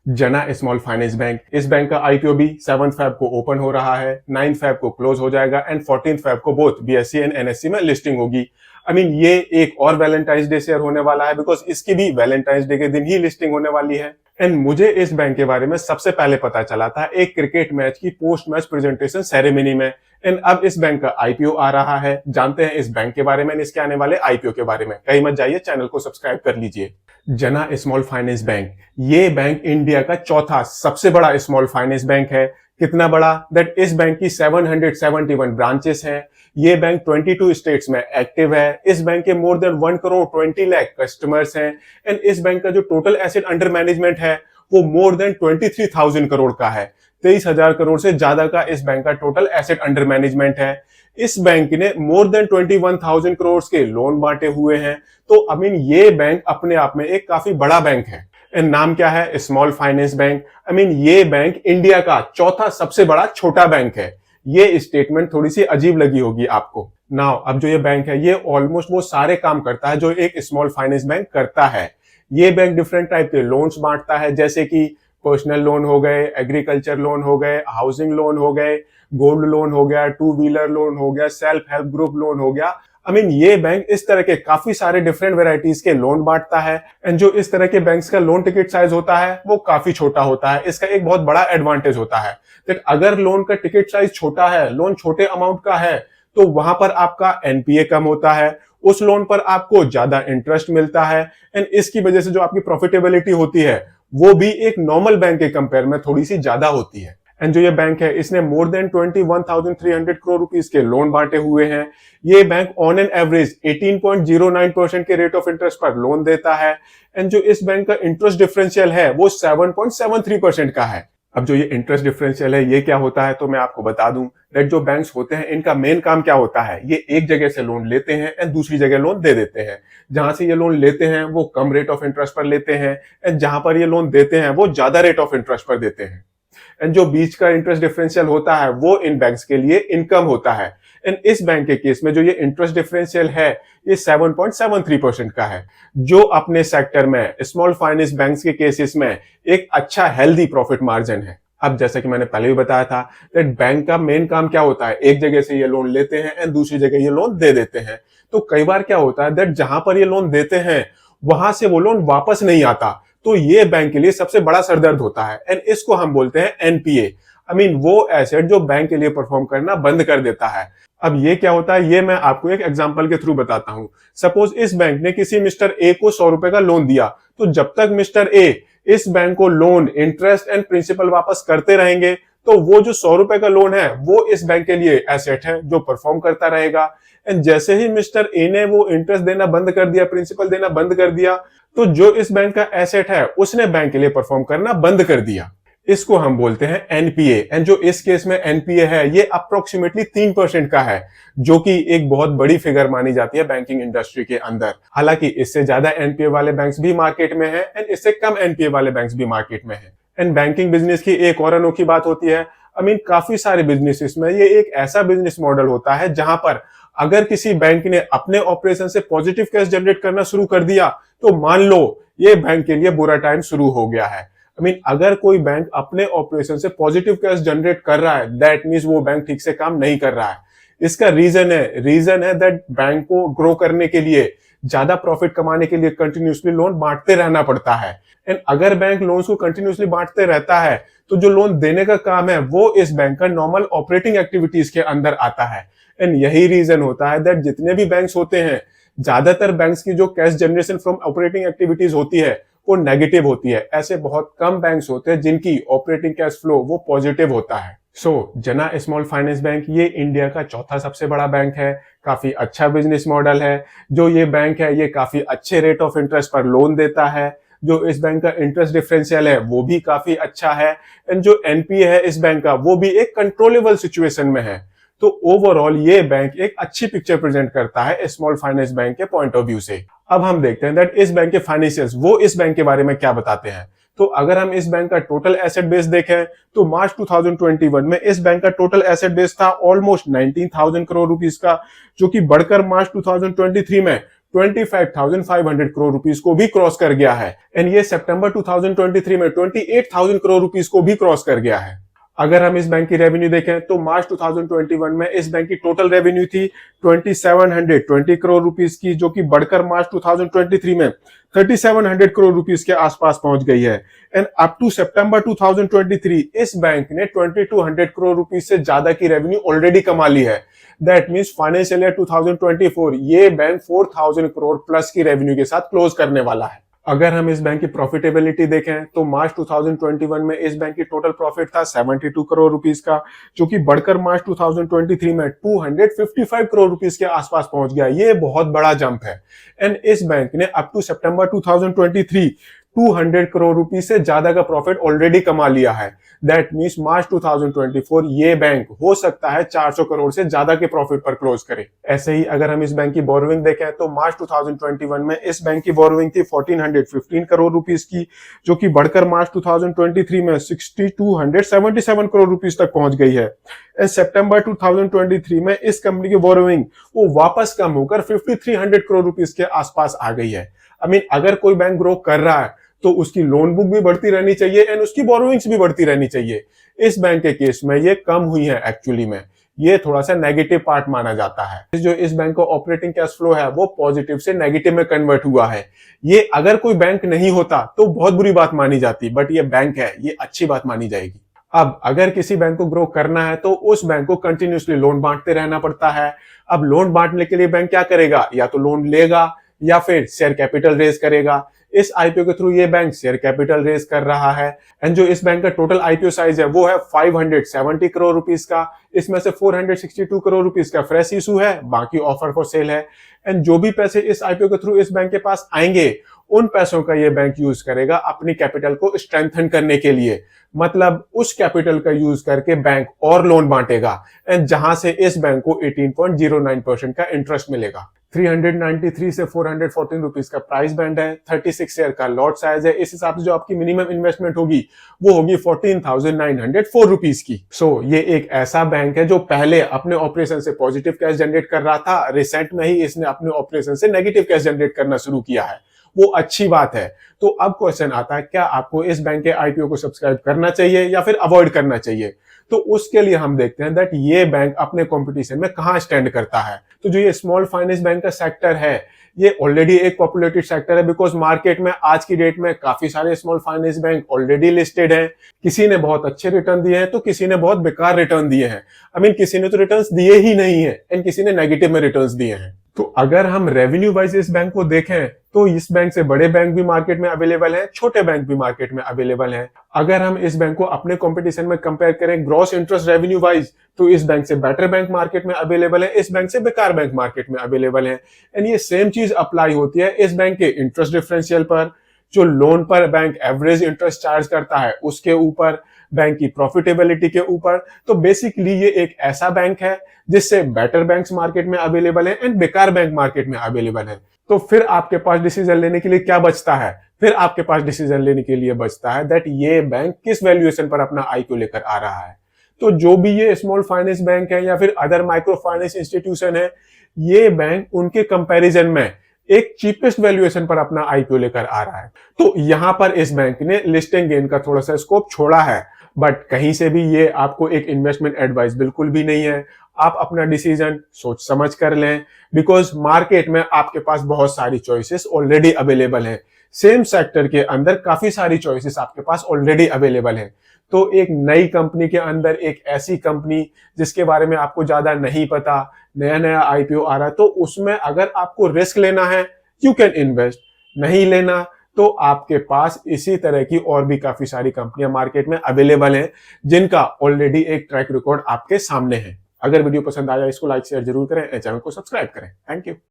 जना small finance bank, इस bank का आईपीओ भी 7 फेब को ओपन हो रहा है, 9 फेब को क्लोज हो जाएगा एंड 14 फेब को बोथ बीएसई एंड एनएससी में लिस्टिंग होगी। ये एक और वैलेंटाइंस डे शेयर होने वाला है बिकॉज इसकी भी वैलेंटाइंस डे के दिन ही लिस्टिंग होने वाली है। एंड मुझे इस बैंक के बारे में सबसे पहले पता चला था एक क्रिकेट मैच की पोस्ट मैच प्रेजेंटेशन सेरेमनी में। एंड अब इस बैंक का आईपीओ आ रहा है, जानते हैं इस बैंक के बारे में, इसके आने वाले आईपीओ के बारे में। कहीं मत जाइए, चैनल को सब्सक्राइब कर लीजिए। जना स्मॉल फाइनेंस बैंक, ये बैंक इंडिया का चौथा सबसे बड़ा स्मॉल फाइनेंस बैंक है। कितना बड़ा? दैट इस बैंक की 771 ब्रांचेस हैं। ये बैंक 22 स्टेट्स में एक्टिव है। इस बैंक के more than 1 crore 20 lakh customers हैं। एंड इस बैंक का जो टोटल एसेट अंडर मैनेजमेंट है वो मोर देन 23,000 करोड़ का है। 23,000 करोड़ से ज्यादा का इस बैंक का टोटल एसेट अंडर मैनेजमेंट है। इस बैंक ने मोर देन 21,000 करोड़ के लोन बांटे हुए हैं। तो ये बैंक अपने आप में एक काफी बड़ा बैंक है। नाम क्या है? Small finance bank. ये बैंक इंडिया का चौथा सबसे बड़ा छोटा बैंक है। ये स्टेटमेंट थोड़ी सी अजीब लगी होगी आपको। नाउ अब जो ये बैंक है ये ऑलमोस्ट वो सारे काम करता है जो एक स्मॉल फाइनेंस बैंक करता है। ये बैंक डिफरेंट टाइप के लोन्स बांटता है, जैसे कि पर्सनल लोन हो गए, एग्रीकल्चर लोन हो गए, हाउसिंग लोन हो गए, गोल्ड लोन हो गया, 2 व्हीलर लोन हो गया, सेल्फ हेल्प ग्रुप लोन हो गया। ये बैंक इस तरह के काफी सारे डिफरेंट वेराइटीज के लोन बांटता है। एंड जो इस तरह के बैंक्स का लोन टिकट साइज होता है वो काफी छोटा होता है। इसका एक बहुत बड़ा एडवांटेज होता है दैट अगर लोन का टिकट साइज छोटा है, लोन छोटे अमाउंट का है, तो वहां पर आपका एनपीए कम होता है, उस लोन पर आपको ज्यादा इंटरेस्ट मिलता है। एंड इसकी वजह से जो आपकी प्रॉफिटेबिलिटी होती है वो भी एक नॉर्मल बैंक के कंपेयर में थोड़ी सी ज्यादा होती है। एंड जो ये बैंक है इसने मोर देन 21,300 करोड़ रुपीस के लोन बांटे हुए हैं। ये बैंक ऑन एन एवरेज 18.09% के रेट ऑफ इंटरेस्ट पर लोन देता है। एंड जो इस बैंक का इंटरेस्ट डिफरेंशियल है वो 7.73% का है। अब जो ये इंटरेस्ट डिफरेंशियल है ये क्या होता है, तो मैं आपको बता दूं दैट जो बैंक्स होते हैं इनका मेन काम क्या होता है, ये एक जगह से लोन लेते हैं एंड दूसरी जगह लोन दे देते हैं। जहां से ये लोन लेते हैं वो कम रेट ऑफ इंटरेस्ट पर लेते हैं एंड जहां पर ये लोन देते हैं वो ज्यादा रेट ऑफ इंटरेस्ट पर देते हैं। एंड जो बीच का इंटरेस्ट डिफरेंशियल होता है वो इन बैंक्स के लिए इनकम होता है। एंड इस बैंक के केस में जो ये इंटरेस्ट डिफरेंशियल है ये 7.73% का है, जो अपने सेक्टर में स्मॉल फाइनेंस बैंक्स के केसेस में एक अच्छा हेल्दी प्रॉफिट मार्जिन है। अब जैसा कि मैंने पहले भी बताया था दैट बैंक का मेन काम क्या होता है, एक जगह से ये लोन लेते हैं एंड दूसरी जगह ये लोन दे देते हैं। तो कई बार क्या होता है दैट जहां पर ये लोन देते हैं वहां से वो लोन वापस नहीं आता, तो ये बैंक के लिए सबसे बड़ा सरदर्द होता है। एंड इसको हम बोलते हैं एनपीए। वो एसेट जो बैंक के लिए परफॉर्म करना बंद कर देता है। अब ये क्या होता है ये मैं आपको एक एग्जांपल के थ्रू बताता हूं। सपोज इस बैंक ने किसी मिस्टर ए को 100 रुपए का लोन दिया, तो जब तक मिस्टर ए इस बैंक को लोन, इंटरेस्ट एंड प्रिंसिपल वापस करते रहेंगे तो वो जो 100 रुपए का लोन है वो इस बैंक के लिए एसेट है जो परफॉर्म करता रहेगा। एंड जैसे ही मिस्टर ए ने वो इंटरेस्ट देना बंद कर दिया, प्रिंसिपल देना बंद कर दिया, तो जो इस बैंक का एसेट है उसने बैंक के लिए परफॉर्म करना बंद कर दिया। इसको हम बोलते हैं एनपीए। एंड जो इस केस में एनपीए है ये अप्रोक्सीमेटली 3% का है, जो कि एक बहुत बड़ी फिगर मानी जाती है बैंकिंग इंडस्ट्री के अंदर। हालांकि इससे ज्यादा एनपीए वाले बैंक्स भी मार्केट में हैं एंड इससे कम एनपीए वाले बैंक्स भी मार्केट में हैं। एंड बैंकिंग बिजनेस की एक और अनोखी बात होती है, काफी सारे बिजनेसेस में ये एक ऐसा बिजनेस मॉडल होता है जहां पर अगर किसी बैंक ने अपने ऑपरेशन से पॉजिटिव कैश जनरेट करना शुरू कर दिया तो मान लो ये बैंक के लिए बुरा टाइम शुरू हो गया है। अगर कोई बैंक अपने ऑपरेशन से पॉजिटिव कैश जनरेट कर रहा है दैट मींस वो बैंक ठीक से काम नहीं कर रहा है। इसका रीजन है दैट बैंक को ग्रो करने के लिए, ज्यादा प्रॉफिट कमाने के लिए कंटिन्यूसली लोन बांटते रहना पड़ता है। एंड अगर बैंक लोन्स को कंटिन्यूसली बांटते रहता है तो जो लोन देने का काम है वो इस बैंक का नॉर्मल ऑपरेटिंग एक्टिविटीज के अंदर आता है। एंड यही रीजन होता है दैट जितने भी बैंक्स होते हैं, ज्यादातर बैंक्स की जो cash generation from operating activities होती है वो नेगेटिव होती है। ऐसे बहुत कम बैंक्स होते हैं जिनकी ऑपरेटिंग कैश फ्लो वो पॉजिटिव होता है। जना स्मॉल फाइनेंस बैंक ये इंडिया का चौथा सबसे बड़ा बैंक है। काफी अच्छा बिजनेस मॉडल है। जो ये बैंक है ये काफी अच्छे रेट ऑफ इंटरेस्ट पर लोन देता है। जो इस बैंक का इंटरेस्ट डिफरेंशियल है वो भी काफी अच्छा है। एंड जो एनपीए है इस बैंक का वो भी एक कंट्रोलेबल सिचुएशन में है। तो ओवरऑल ये बैंक एक अच्छी पिक्चर प्रेजेंट करता है स्मॉल फाइनेंस बैंक के पॉइंट ऑफ व्यू से। अब हम देखते हैं दैट इस बैंक के फाइनेंशियल्स वो इस बैंक के बारे में क्या बताते हैं। तो अगर हम इस बैंक का टोटल एसेट बेस देखें तो मार्च 2021 में इस बैंक का टोटल एसेट बेस था ऑलमोस्ट 19,000 करोड़ रुपीस का, जो कि बढ़कर मार्च 2023 में 25,500 करोड़ रुपीस को भी क्रॉस कर गया है एंड ये सितंबर 2023 में 28,000 करोड़ रुपीस को भी क्रॉस कर गया है। अगर हम इस बैंक की रेवेन्यू देखें तो मार्च 2021 में इस बैंक की टोटल रेवेन्यू थी 2720 करोड़ रुपीस की, जो कि बढ़कर मार्च 2023 में 3700 करोड़ रुपीस के आसपास पहुंच गई है एंड अप टू सितंबर 2023 इस बैंक ने 2200 करोड़ रुपीस से ज्यादा की रेवेन्यू ऑलरेडी कमा ली है। दैट मींस फाइनेंशियल ईयर 2024 ये बैंक 4000 करोड़ प्लस की रेवेन्यू के साथ क्लोज करने वाला है। अगर हम इस बैंक की प्रॉफिटेबिलिटी देखें तो मार्च 2021 में इस बैंक की टोटल प्रॉफिट था 72 करोड़ रुपीस का, जो कि बढ़कर मार्च 2023 में 255 करोड़ रुपीस के आसपास पहुंच गया। ये बहुत बड़ा जंप है एंड इस बैंक ने अप टू सितंबर 2023 200 करोड़ रुपीस से ज्यादा का प्रॉफिट ऑलरेडी कमा लिया है। दैट मींस मार्च 2024 ये बैंक हो सकता है 400 करोड़ से ज्यादा के प्रॉफिट पर क्लोज करे। ऐसे ही अगर हम इस बैंक की बोरोइंग देखें तो मार्च 2021 में इस बैंक की बोरोइंग थी 1415 करोड़ रुपीस की, जो कि बढ़कर मार्च 2023 में 6277 करोड़ रुपीस तक पहुंच गई है। एंड सितंबर 2023 में इस कंपनी की बोरोइंग वो वापस कम होकर 5300 करोड़ रुपीस के आसपास आ गई है। आई मीन अगर कोई बैंक ग्रो कर रहा है तो उसकी लोन बुक भी बढ़ती रहनी चाहिए एंड उसकी बोरोइंग्स भी बढ़ती रहनी चाहिए। इस बैंक के केस में ये कम हुई है एक्चुअली में, ये थोड़ा सा नेगेटिव पार्ट माना जाता है। जो इस बैंक का ऑपरेटिंग कैश फ्लो है वो पॉजिटिव से नेगेटिव में कन्वर्ट हुआ है। ये अगर कोई बैंक नहीं होता तो बहुत बुरी बात मानी जाती, बट ये बैंक है, ये अच्छी बात मानी जाएगी। अब अगर किसी बैंक को ग्रो करना है तो उस बैंक को कंटिन्यूसली लोन बांटते रहना पड़ता है। अब लोन बांटने के लिए बैंक क्या करेगा, या तो लोन लेगा या फिर शेयर कैपिटल रेज करेगा। इस आईपीओ के थ्रू ये बैंक शेयर कैपिटल रेज कर रहा है एंड जो इस बैंक का टोटल आईपीओ साइज है वो है 570 करोड़ रुपीस का। इसमें से 462 करोड़ रुपीस का फ्रेश इशू है, बाकी ऑफर फॉर सेल है एंड जो भी पैसे इस आईपीओ के थ्रू इस बैंक के पास आएंगे उन पैसों का ये बैंक यूज करेगा अपनी कैपिटल को स्ट्रेंथन करने के लिए। मतलब उस कैपिटल का यूज करके बैंक और लोन बांटेगा एंड जहां से इस बैंक को 18.09% का इंटरेस्ट मिलेगा। 393 से 414 रुपीस का प्राइस बैंड है, 36 शेयर का लॉट साइज है। इस हिसाब से जो आपकी मिनिमम इन्वेस्टमेंट होगी वो होगी 14,904 रुपीस की। ये एक ऐसा बैंक है जो पहले अपने ऑपरेशन से पॉजिटिव कैश जनरेट कर रहा था, रिसेंट में ही इसने अपने ऑपरेशन से नेगेटिव कैश जनरेट करना शुरू किया है, वो अच्छी बात है। तो अब क्वेश्चन आता है, क्या आपको इस बैंक के आईपीओ को सब्सक्राइब करना चाहिए या फिर अवॉइड करना चाहिए? तो उसके लिए हम देखते हैं दैट ये बैंक अपने कंपटीशन में कहां स्टैंड करता है। तो जो ये स्मॉल फाइनेंस बैंक का सेक्टर है ये ऑलरेडी एक पॉपुलेटेड सेक्टर है, बिकॉज मार्केट में आज की डेट में काफी सारे small finance bank already listed हैं। किसी ने बहुत अच्छे रिटर्न दिए हैं तो किसी ने बहुत बेकार रिटर्न दिए हैं। आई मीन किसी ने तो रिटर्न्स दिए ही नहीं है एंड किसी ने नेगेटिव में रिटर्न्स दिए हैं। तो अगर हम रेवेन्यू वाइज इस बैंक को देखें तो इस बैंक से बड़े बैंक भी मार्केट में अवेलेबल हैं, छोटे बैंक भी मार्केट में अवेलेबल हैं। अगर हम इस बैंक को अपने कंपटीशन में कंपेयर करें ग्रॉस इंटरेस्ट रेवेन्यू वाइज तो इस बैंक से बेटर बैंक मार्केट में अवेलेबल है, इस बैंक से बेकार बैंक मार्केट में अवेलेबल है। एंड ये सेम चीज अप्लाई होती है इस बैंक के इंटरेस्ट डिफरेंशियल पर, जो लोन पर बैंक एवरेज इंटरेस्ट चार्ज करता है उसके ऊपर, बैंक की प्रॉफिटेबिलिटी के ऊपर। तो बेसिकली ये एक ऐसा बैंक है जिससे बेटर बैंक्स मार्केट में अवेलेबल है एंड बेकार बैंक मार्केट में अवेलेबल है। तो फिर आपके पास डिसीजन लेने के लिए क्या बचता है? फिर आपके पास डिसीजन लेने के लिए बचता है दैट ये बैंक किस वैल्यूएशन पर अपना आईपीओ लेकर आ रहा है। तो जो भी ये स्मॉल फाइनेंस बैंक है या फिर अदर माइक्रो फाइनेंस इंस्टीट्यूशन है, ये बैंक उनके कंपैरिजन में एक चीपेस्ट वैल्यूएशन पर अपना आईपीओ लेकर आ रहा है। तो यहां पर इस बैंक ने लिस्टिंग गेन का थोड़ा सा स्कोप छोड़ा है, बट कहीं से भी ये आपको एक इन्वेस्टमेंट एडवाइस बिल्कुल भी नहीं है। आप अपना डिसीजन सोच समझ कर लें, बिकॉज मार्केट में आपके पास बहुत सारी चॉइसेस ऑलरेडी अवेलेबल हैं। सेम सेक्टर के अंदर काफी सारी चॉइसेस आपके पास ऑलरेडी अवेलेबल हैं। तो एक नई कंपनी के अंदर एक ऐसी कंपनी जिसके बारे में आपको ज्यादा नहीं पता, नया नया आईपीओ आ रहा है, तो उसमें अगर आपको रिस्क लेना है यू कैन इन्वेस्ट, नहीं लेना तो आपके पास इसी तरह की और भी काफी सारी कंपनियां मार्केट में अवेलेबल हैं जिनका ऑलरेडी एक ट्रैक रिकॉर्ड आपके सामने है। अगर वीडियो पसंद आया इसको लाइक शेयर जरूर करें, चैनल को सब्सक्राइब करें। Thank you.